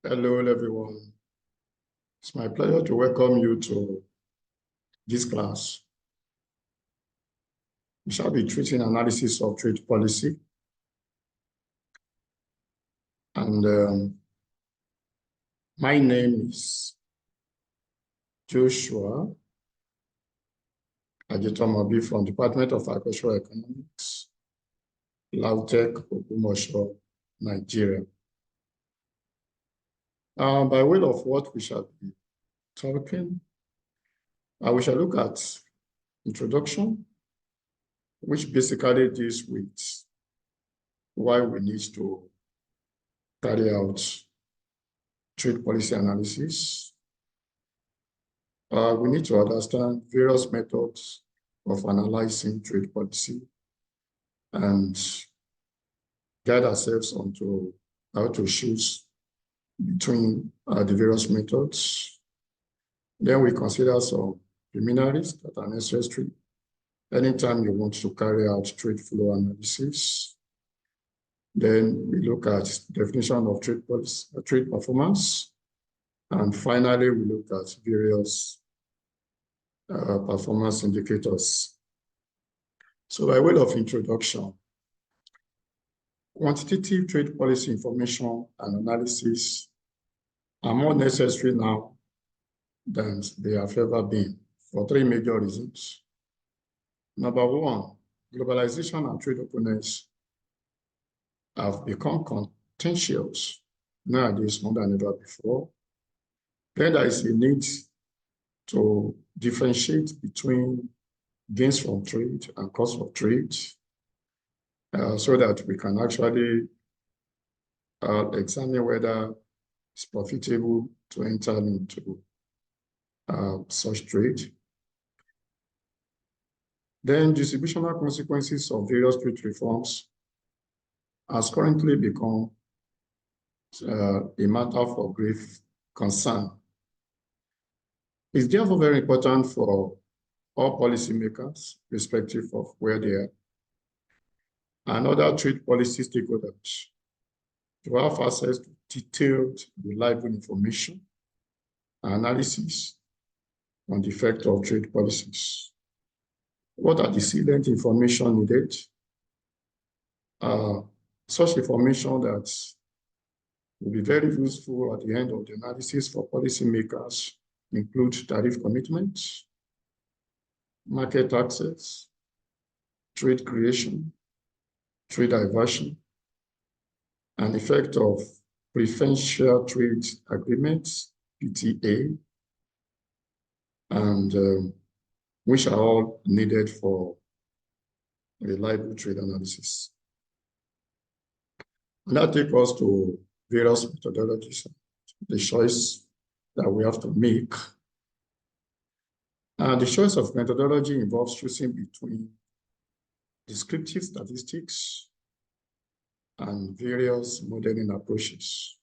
Hello, everyone. It's my pleasure to welcome you to this class. We shall be treating analysis of trade policy. And my name is Joshua Ajitomobi from Department of Agricultural Economics, Lautech, Ogumosho, Nigeria. By way of what we shall be talking, we shall look at introduction, which basically deals with why we need to carry out trade policy analysis. We need to understand various methods of analyzing trade policy and guide ourselves onto how to choose between the various methods. Then we consider some preliminaries that are necessary anytime you want to carry out trade flow analysis. Then we look at definition of trade policy, trade performance. And finally, we look at various performance indicators. So by way of introduction, quantitative trade policy information and analysis are more necessary now than they have ever been for three major reasons. Number one, globalization and trade openness have become contentious nowadays more than ever before. Then there is a need to differentiate between gains from trade and cost of trade so that we can actually examine whether it's profitable to enter into such trade. Then distributional consequences of various trade reforms has currently become a matter for grave concern. It's therefore very important for all policymakers, irrespective of where they are, and other trade policy stakeholders to have access to detailed, reliable information and analysis on the effect of trade policies. What are the salient information needed? Such information that will be very useful at the end of the analysis for policymakers include tariff commitments, market access, trade creation, trade diversion, and effect of preferential trade agreements, PTA, and which are all needed for reliable trade analysis. And that takes us to various methodologies, the choice that we have to make. And the choice of methodology involves choosing between descriptive statistics and various modeling approaches.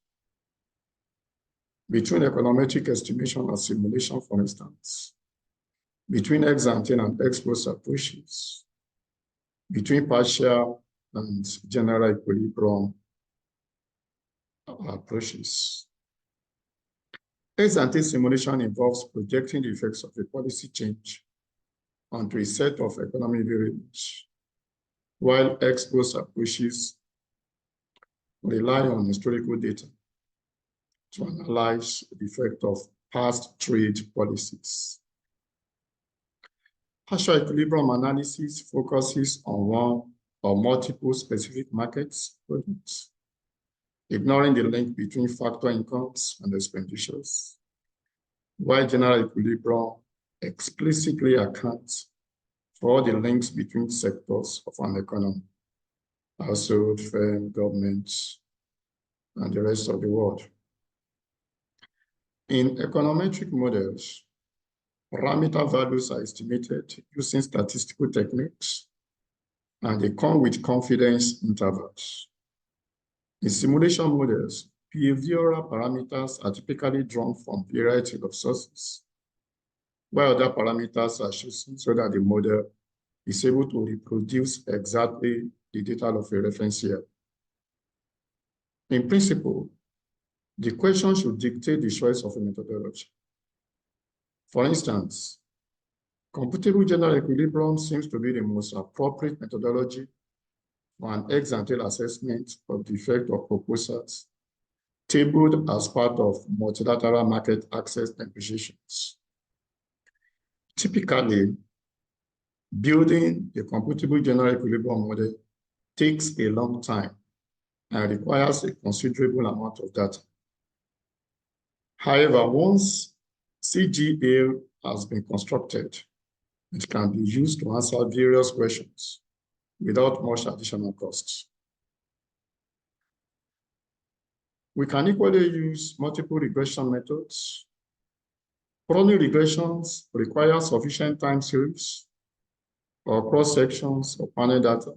Between econometric estimation and simulation, for instance, between ex ante and ex post approaches, between partial and general equilibrium approaches. Ex ante simulation involves projecting the effects of a policy change onto a set of economic variables, while ex post approaches rely on historical data to analyze the effect of past trade policies. Partial equilibrium analysis focuses on one or multiple specific markets products, ignoring the link between factor incomes and expenditures, while general equilibrium explicitly accounts for all the links between sectors of an economy, household, firm, governments, and the rest of the world. In econometric models, parameter values are estimated using statistical techniques, and they come with confidence intervals. In simulation models, behavioral parameters are typically drawn from a variety of sources, while other parameters are chosen so that the model is able to reproduce exactly the data of a reference year. In principle, The question should dictate the choice of a methodology. For instance, computable general equilibrium seems to be the most appropriate methodology for an ex-ante assessment of the effect of proposals tabled as part of multilateral market access negotiations. Typically, building a computable general equilibrium model takes a long time and requires a considerable amount of data. However, once CGA has been constructed, it can be used to answer various questions without much additional costs. We can equally use multiple regression methods. Chronic regressions require sufficient time series or cross-sections of panel data,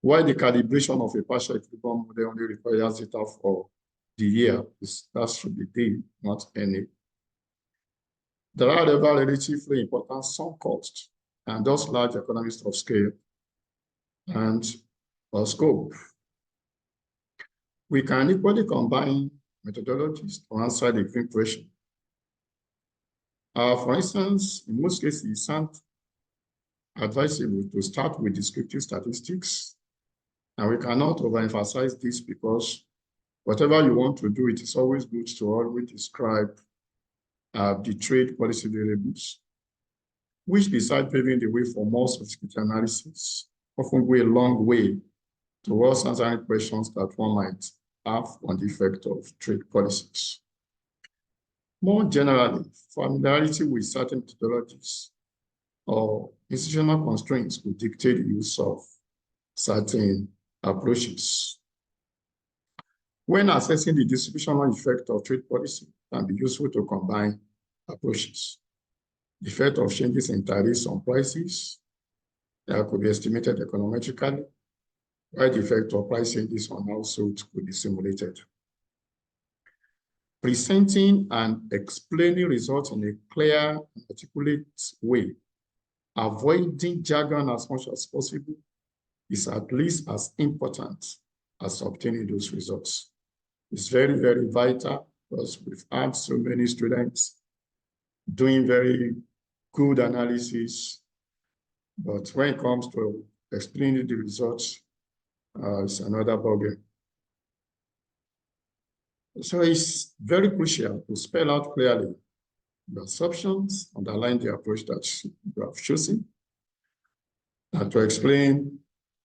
while the calibration of a partial equilibrium model only requires data for the year. That should be D, not NA. There are, however, relatively important sunk costs and thus large economies of scale and scope. We can equally combine methodologies to answer the given question. For instance, in most cases, it's not advisable to start with descriptive statistics, and we cannot overemphasize this because whatever you want to do, it is always good to always describe the trade policy variables, which, besides paving the way for more sophisticated analysis, often go a long way towards answering questions that one might have on the effect of trade policies. More generally, familiarity with certain methodologies or institutional constraints could dictate the use of certain approaches. When assessing the distributional effect of trade policy, it can be useful to combine approaches. The effect of changes in tariffs on prices that could be estimated econometrically, while the effect of price changes on households could be simulated. Presenting and explaining results in a clear and articulate way, avoiding jargon as much as possible, is at least as important as obtaining those results. It's very, very vital because we've had so many students doing very good analysis, but when it comes to explaining the results, it's another ballgame. So it's very crucial to spell out clearly the assumptions, underline the approach that you have chosen, and to explain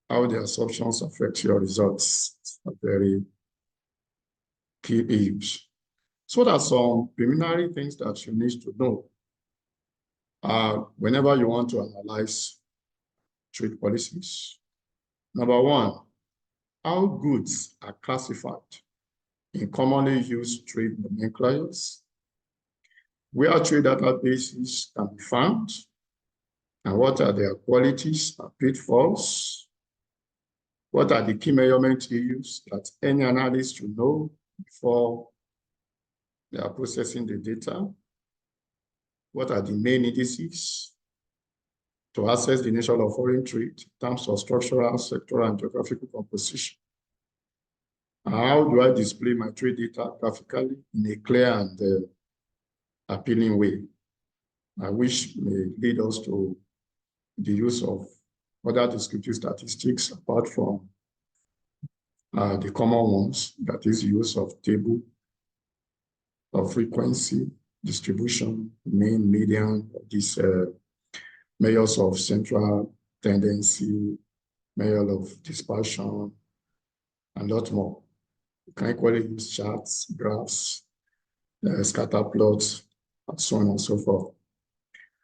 how the assumptions affect your results. It's a very key issues. So there are some preliminary things that you need to know whenever you want to analyze trade policies. Number one, how goods are classified in commonly used trade nomenclatures, where trade databases can be found, and what are their qualities and pitfalls. What are the key measurement issues that any analyst should know before they are processing the data? What are the main indices to assess the nature of foreign trade in terms of structural, sectoral, and geographical composition? How do I display my trade data graphically in a clear and appealing way, which may lead us to the use of other descriptive statistics apart from the common ones, that is the use of table of frequency, distribution, mean, median, these measures of central tendency, measure of dispersion, and a lot more. You can equally use charts, graphs, scatter plots, and so on and so forth.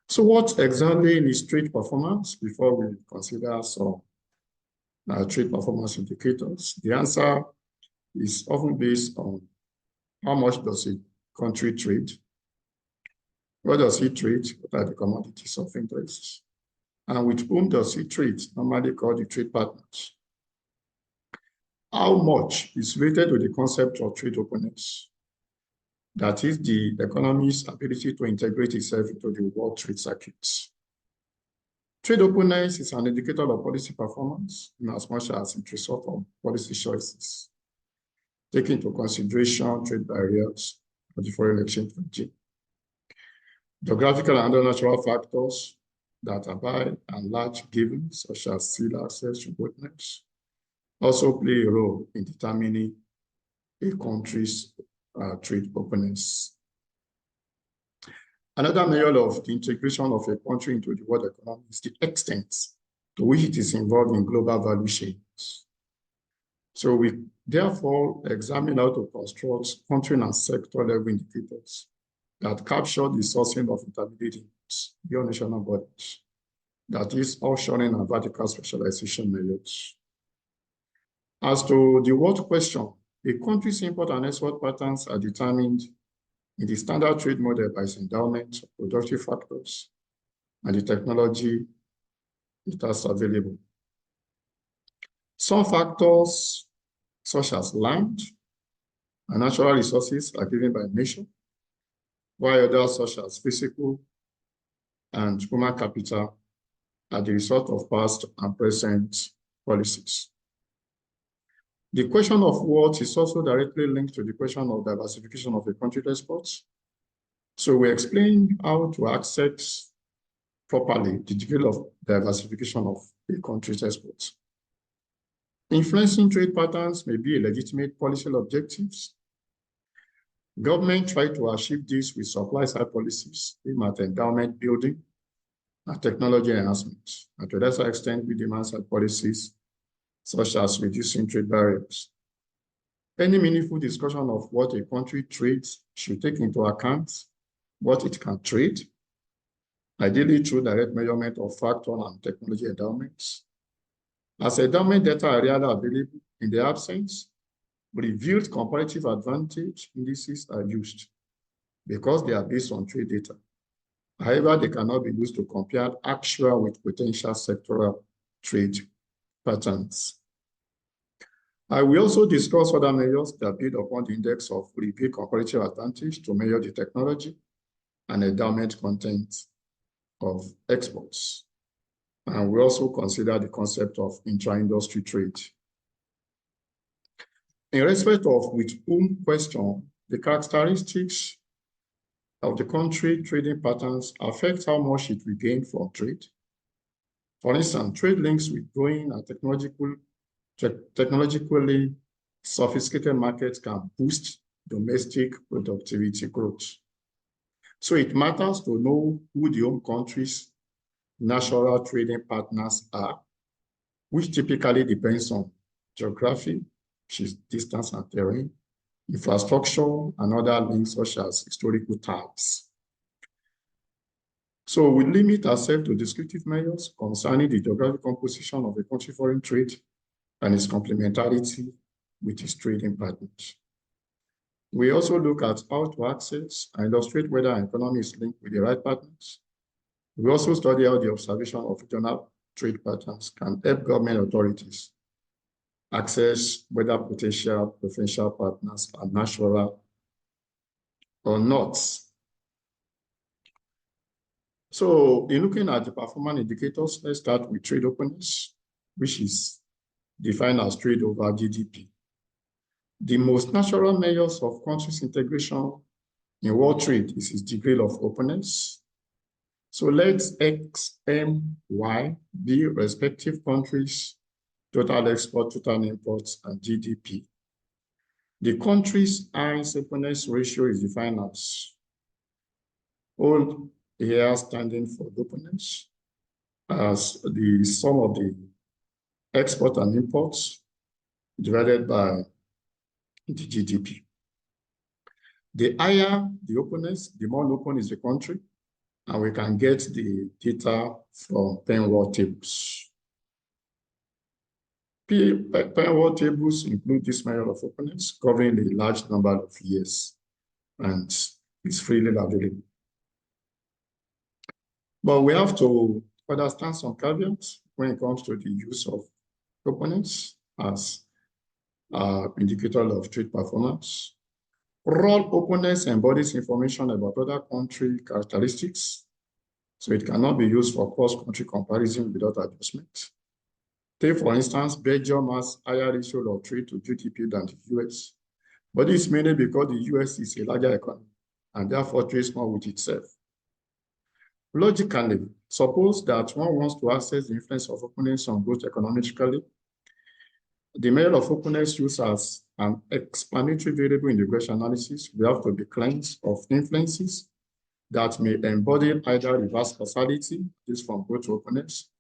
So what exactly is trade performance before we consider some trade performance indicators? The answer is often based on how much does a country trade, what does it trade, what are the commodities of interest, and with whom does it trade, normally called the trade partners. How much is related to the concept of trade openness, that is the economy's ability to integrate itself into the world trade circuits. Trade openness is an indicator of policy performance in as much as it results from policy choices. taking into consideration trade barriers of the foreign exchange regime. Geographical and other natural factors that are by and large given, such as sea access to bottlenecks, also play a role in determining a country's trade openness. Another measure of the integration of a country into the world economy is the extent to which it is involved in global value chains. So we therefore examine how to construct country and sector level indicators that capture the sourcing of intermediate inputs beyond national borders, that is offshoring and vertical specialization measures. As to the what question, a country's import and export patterns are determined in the standard trade model by its endowment, productive factors, and the technology it has available. Some factors, such as land and natural resources, are given by nature, while others, such as physical and human capital, are the result of past and present policies. The question of what is also directly linked to the question of diversification of a country's exports. So we explain how to access properly the degree of diversification of a country's exports. Influencing trade patterns may be a legitimate policy objectives. Government try to achieve this with supply-side policies aimed at endowment building and technology enhancement, and to a lesser extent with demand-side policies such as reducing trade barriers. Any meaningful discussion of what a country trades should take into account what it can trade, ideally through direct measurement of factor and technology endowments. As endowment data are rarely available in the absence, revealed comparative advantage indices are used because they are based on trade data. However, they cannot be used to compare actual with potential sectoral trade patterns. I will also discuss other measures that build upon the index of revealed comparative advantage to measure the technology and endowment content of exports. And we also consider the concept of intra-industry trade. In respect of with whom question, the characteristics of the country trading patterns affect how much it will gain from trade. For instance, trade links with growing and technologically sophisticated markets can boost domestic productivity growth. So it matters to know who the home country's natural trading partners are, which typically depends on geography, which is distance and terrain, infrastructure, and other links such as historical ties. So we limit ourselves to descriptive measures concerning the geographic composition of a country foreign trade and its complementarity with its trading partners. We also look at how to access and illustrate whether an economy is linked with the right partners. We also study how the observation of regional trade patterns can help government authorities access whether potential preferential partners are natural or not. So in looking at the performance indicators, let's start with trade openness, which is defined as trade over GDP. The most natural measures of countries' integration in world trade is its degree of openness. So let X, M, Y be respective countries' total export, total imports, and GDP. The country's highest openness ratio is defined as all here standing for openness as the sum of the export and imports divided by the GDP. The higher the openness, the more open is the country, and we can get the data from Penworld tables. Penworld tables include this measure of openness covering a large number of years and is freely available. But we have to understand some caveats when it comes to the use of openness as indicator of trade performance. Raw openness embodies information about other country characteristics, so it cannot be used for cross-country comparison without adjustment. Take, for instance, Belgium has higher ratio of trade to GDP than the US, But this is mainly because the US is a larger economy and therefore trades more with itself. Logically, suppose that one wants to assess the influence of openness on growth economically. The measure of openness used as an explanatory variable in the regression analysis will have to be cleansed of influences that may embody either reverse causality, this from growth to openness,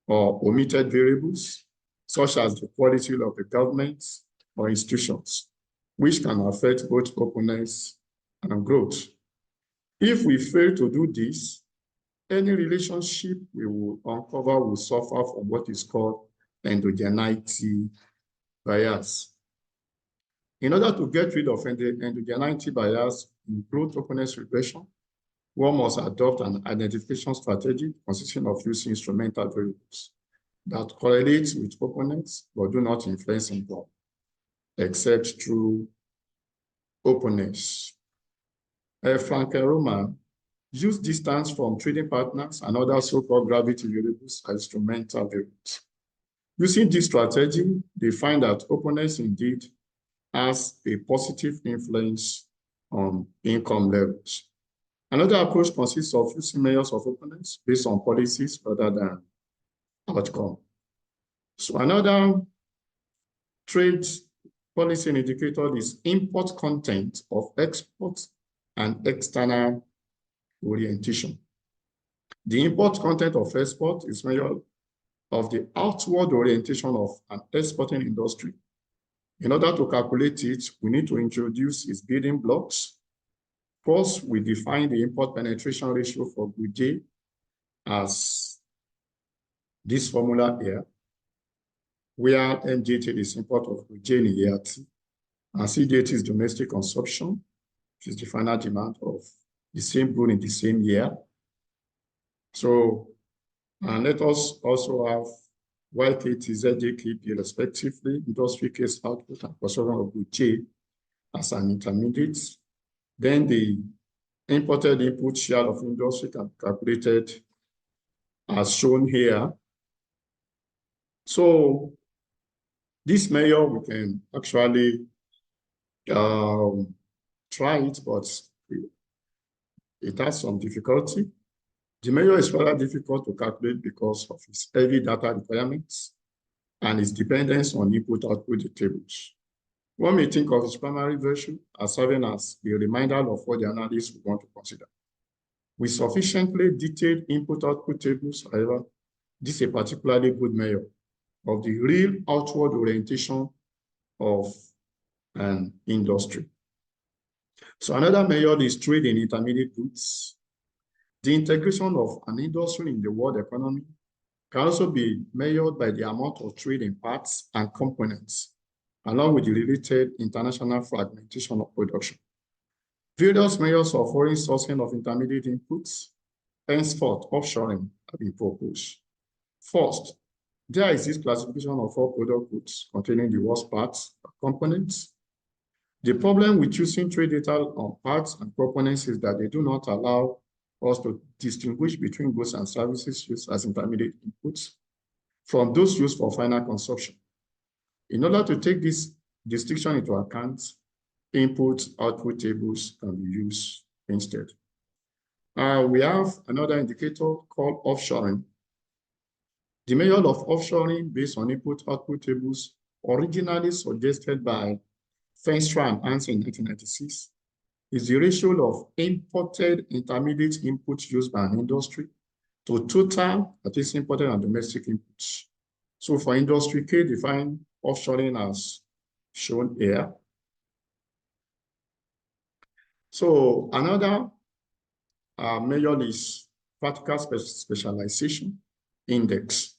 or omitted variables, such as the quality of the government or institutions, which can affect both openness and growth. If we fail to do this, any relationship we will uncover will suffer from what is called endogeneity bias. In order to get rid of endogeneity bias in growth openness regression, one must adopt an identification strategy consisting of using instrumental variables that correlate with openness but do not influence income, except through openness. Frank and Roman use distance from trading partners and other so-called gravity variables as instrumental variables. Using this strategy, they find that openness indeed has a positive influence on income levels. Another approach consists of using measures of openness based on policies rather than outcome. So another trade policy indicator is import content of export and external orientation. The import content of export is measured of the outward orientation of an exporting industry. In order to calculate it, we need to introduce its building blocks. First, we define the import penetration ratio for good J as this formula here, where MJT is import of good J in year T, and CJT is domestic consumption, which is the final demand of the same good in the same year. So, and let us also have YKT, ZJKP, respectively, industry case output and consumption of good J as an intermediate. Then the imported input share of industry can be calculated as shown here. So this measure, we can actually try it, but it has some difficulty. The measure is rather difficult to calculate because of its heavy data requirements and its dependence on input-output tables. One may think of its primary version as serving as a reminder of what the analysts would want to consider. With sufficiently detailed input-output tables, however, this is a particularly good measure of the real outward orientation of an industry. So another measure is trade in intermediate goods. The integration of an industry in the world economy can also be measured by the amount of trade in parts and components, along with the related international fragmentation of production. Various measures of foreign sourcing of intermediate inputs, henceforth offshoring, have been proposed. First, there is this classification of all product goods containing the worst parts and components. The problem with using trade data on parts and components is that they do not allow us to distinguish between goods and services used as intermediate inputs from those used for final consumption. In order to take this distinction into account, input-output tables can be used instead. We have another indicator called offshoring. The measure of offshoring based on input-output tables, originally suggested by Fenstra and Hans in 1996, is the ratio of imported intermediate inputs used by an industry to total, that is imported and domestic inputs. So for industry K, define offshoring as shown here. So another measure is vertical specialization index.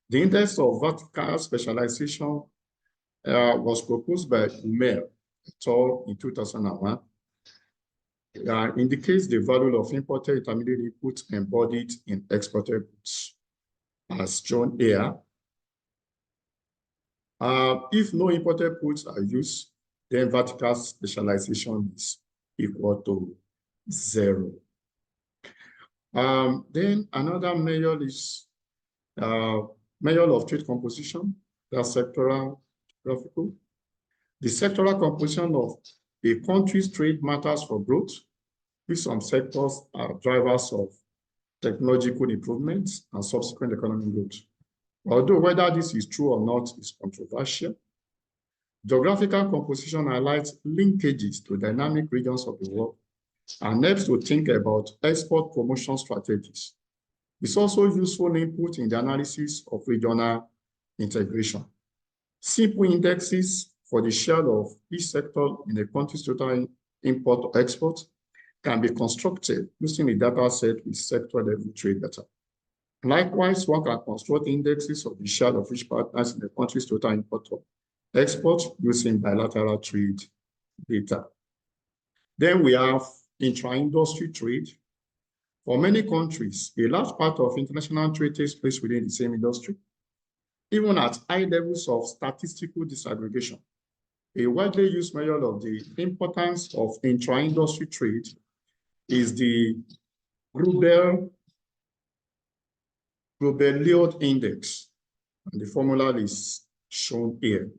The index of vertical specialization was proposed by Umer et al. In 2001. Indicates the value of imported intermediate inputs embodied in exported goods, as shown here. If no imported goods are used, then vertical specialization is equal to 0. Then another measure is measure of trade composition, that's sectoral graphical. The sectoral composition of A country's trade matters for growth, if some sectors are drivers of technological improvements and subsequent economic growth. Although whether this is true or not is controversial, geographical composition highlights linkages to dynamic regions of the world and helps to think about export promotion strategies. It's also useful input in the analysis of regional integration. Simple indexes for the share of each sector in a country's total import or export can be constructed using a data set with sector-level trade data. Likewise, one can construct indexes of the share of each partners in the country's total import or export using bilateral trade data. Then we have intra-industry trade. For many countries, a large part of international trade takes place within the same industry. Even at high levels of statistical disaggregation, a widely used measure of the importance of intra-industry trade is the Grobeliod Index, and the formula is shown here.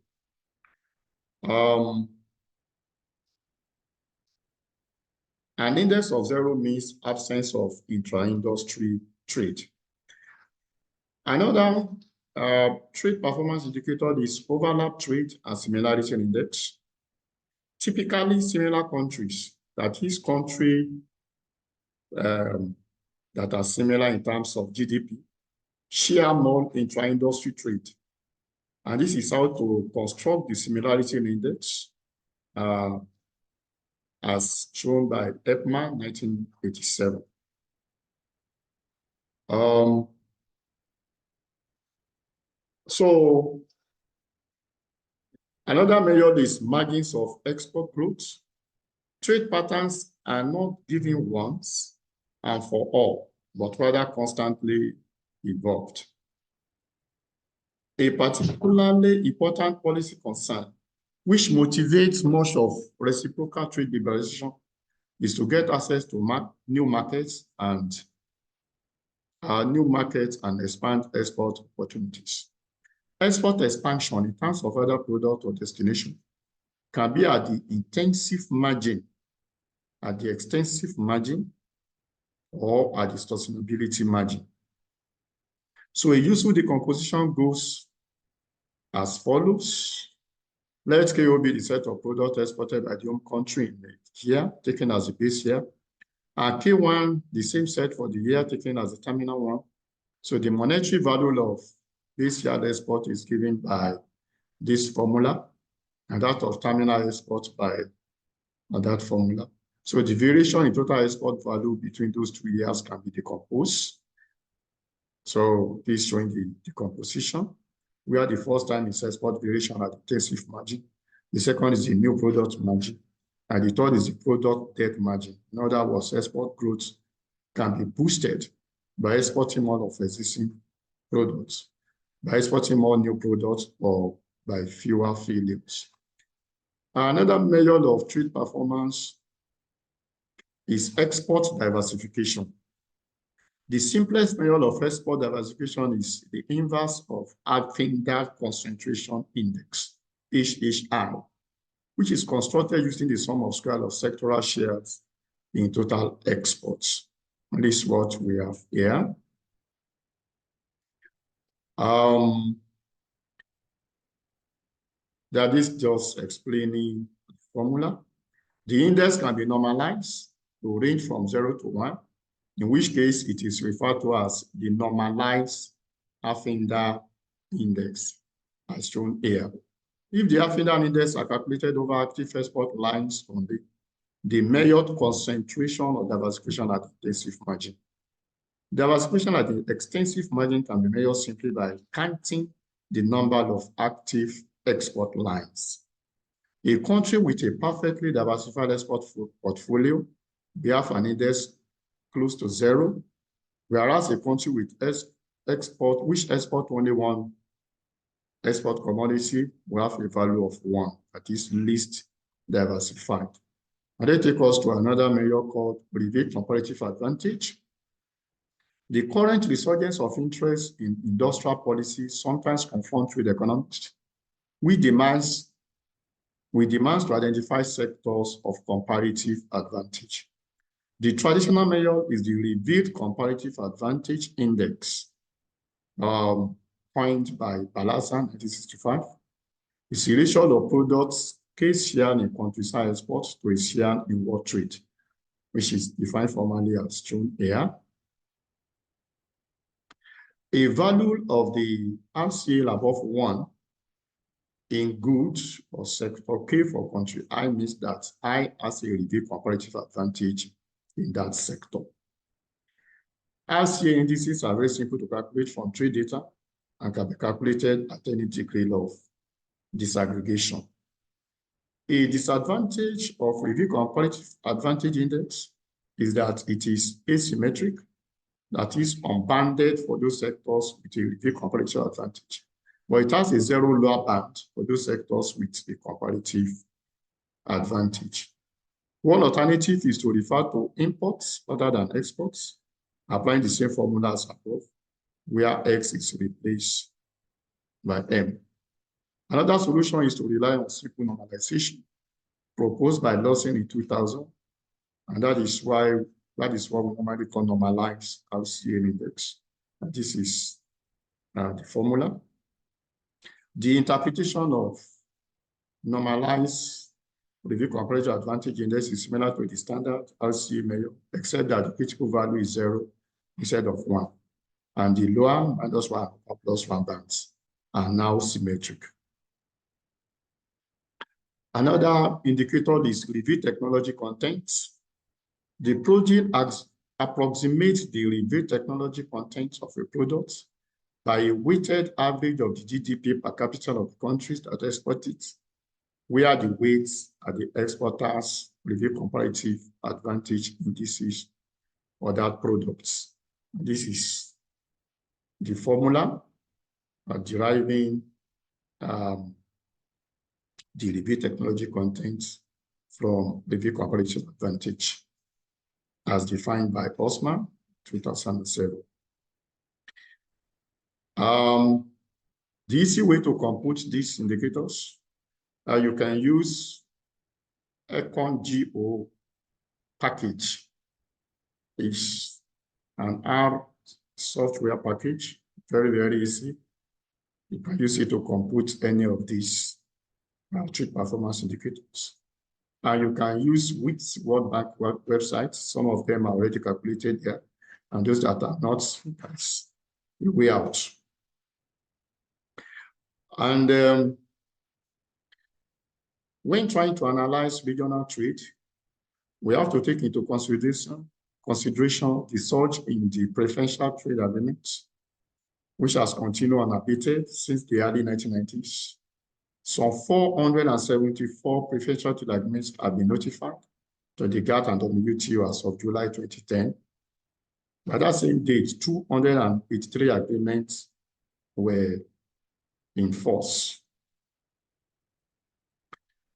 An index of 0 means absence of intra-industry trade. Another trade performance indicator is overlap trade and similarity index. Typically, similar countries, that is country that are similar in terms of GDP, share more intra-industry trade. And this is how to construct the similarity index as shown by Epman, 1987. So another measure is margins of export growth. Trade patterns are not given once and for all, but rather constantly evolved. A particularly important policy concern, which motivates much of reciprocal trade liberalization, is to get access to new markets and expand export opportunities. Export expansion in terms of other product or destination can be at the intensive margin, at the extensive margin, or at the sustainability margin. So a useful decomposition goes as follows. Let KO be the set of products exported by the home country in the year, taken as the base year. And K1, the same set for the year, taken as the terminal one. So the monetary value of this year export is given by this formula, and that of terminal export by that formula. So the variation in total export value between those 2 years can be decomposed. So this is showing the decomposition, where the first time is export variation at the intensive margin. The second is the new product margin. And the third is the product debt margin. In other words, export growth can be boosted by exporting more of existing products, by exporting more new products, or by fewer failures. Another measure of trade performance is export diversification. The simplest measure of export diversification is the inverse of Affindal Concentration Index, HHI, which is constructed using the sum of square of sectoral shares in total exports. And this is what we have here. That is just explaining the formula. The index can be normalized to range from 0 to 1, in which case it is referred to as the normalized Affindal Index, as shown here. If the Affindal Index are calculated over active export lines only, the measured concentration or diversification at the intensive margin. Diversification at the extensive margin can be measured simply by counting the number of active export lines. A country with a perfectly diversified export portfolio, we have an index close to 0, whereas a country with which export only one export commodity will have a value of 1, that is least diversified. And they take us to another measure called private comparative advantage. The current resurgence of interest in industrial policy sometimes confront trade economics, which demands with demands to identify sectors of comparative advantage. The traditional measure is the revealed comparative advantage index, coined by Balazar, 1965. It's a ratio of products case share in countryside exports to a share in world trade, which is defined formally as shown here. A value of the RCA above 1 in goods or sector K for country I means that I has a revealed comparative advantage in that sector. RCA indices are very simple to calculate from trade data and can be calculated at any degree of disaggregation. A disadvantage of revealed comparative advantage index is that it is asymmetric, that is unbounded for those sectors with a revealed comparative advantage. But it has a zero lower bound for those sectors with a comparative advantage. One alternative is to refer to imports other than exports, applying the same formula as above, where X is replaced by M. Another solution is to rely on simple normalization proposed by Lawson in 2000, and that is what we normally call normalized RCA index. And this is the formula. The interpretation of normalized revealed comparative advantage index is similar to the standard RCA measure, except that the critical value is 0 instead of 1, and the lower -1 or +1 bands are now symmetric. Another indicator is revealed technology content. The project approximates the revealed technology content of a product by a weighted average of the GDP per capita of the countries that export it, where the weights are the exporters' revealed comparative advantage indices for that products. This is the formula deriving the revealed technology content from revealed comparative advantage as defined by Osman, 2007. The easy way to compute these indicators, you can use EconGO package. It's an R software package, very, very easy. You can use it to compute any of these trade performance indicators. And you can use WITS World Bank websites. Some of them are already calculated here, and those that are not, that's the way out. And when trying to analyze regional trade, we have to take into consideration the surge in the preferential trade agreements, which has continued unabated since the early 1990s. Some 474 preferential trade agreements have been notified to the GATT and WTO as of July 2010. By that same date, 283 agreements were in force.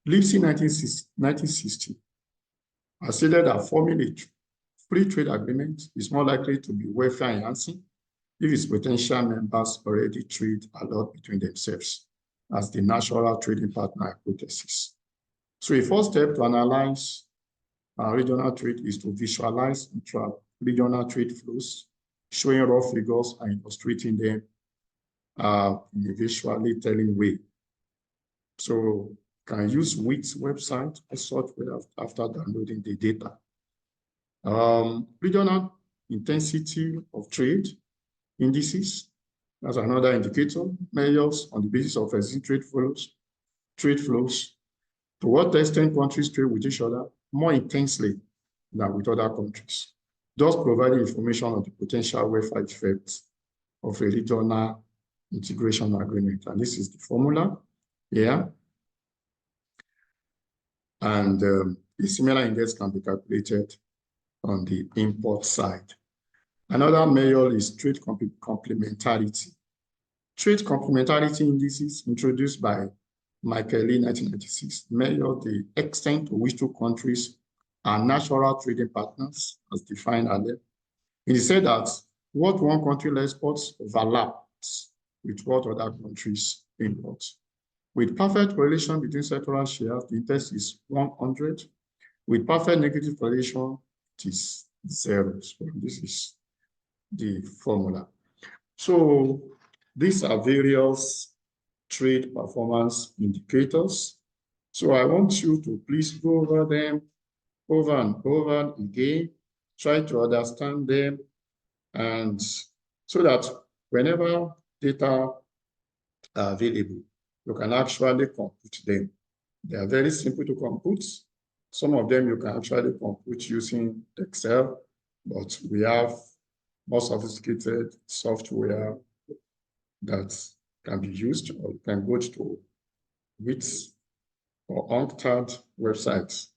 Lipsy 1960 has stated that forming a free trade agreement is more likely to be welfare enhancing if its potential members already trade a lot between themselves as the natural trading partner hypothesis. So a first step to analyze regional trade is to visualize intra-regional trade flows, showing raw figures and illustrating them in a visually telling way. So you can use WITS website or software after downloading the data. Regional intensity of trade indices, that's another indicator, measures on the basis of existing trade flows, to what extent countries trade with each other more intensely than with other countries, thus providing information on the potential welfare effects of a regional integration agreement. And this is the formula here. And a similar index can be calculated on the import side. Another measure is trade complementarity. Trade complementarity indices introduced by Michaeli in 1996 measure the extent to which two countries are natural trading partners, as defined earlier. It is said that what one country exports overlaps with what other countries import. With perfect correlation between sectoral shares, the index is 100. With perfect negative correlation, it is 0. So this is the formula. So these are various trade performance indicators. So I want you to please go over them over and over again, try to understand them, and so that whenever data are available, you can actually compute them. They are very simple to compute. Some of them you can actually compute using Excel, but we have more sophisticated software that can be used, or you can go to WITS or UNCTAD websites.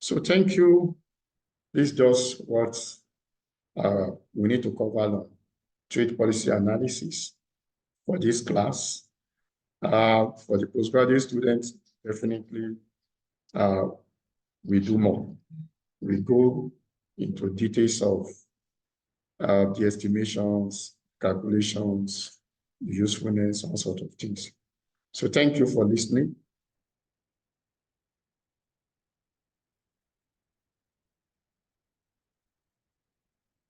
So thank you. This is just what we need to cover on trade policy analysis for this class. For the postgraduate students, definitely we do more. We go into details of the estimations, calculations, usefulness, all sorts of things. So thank you for listening.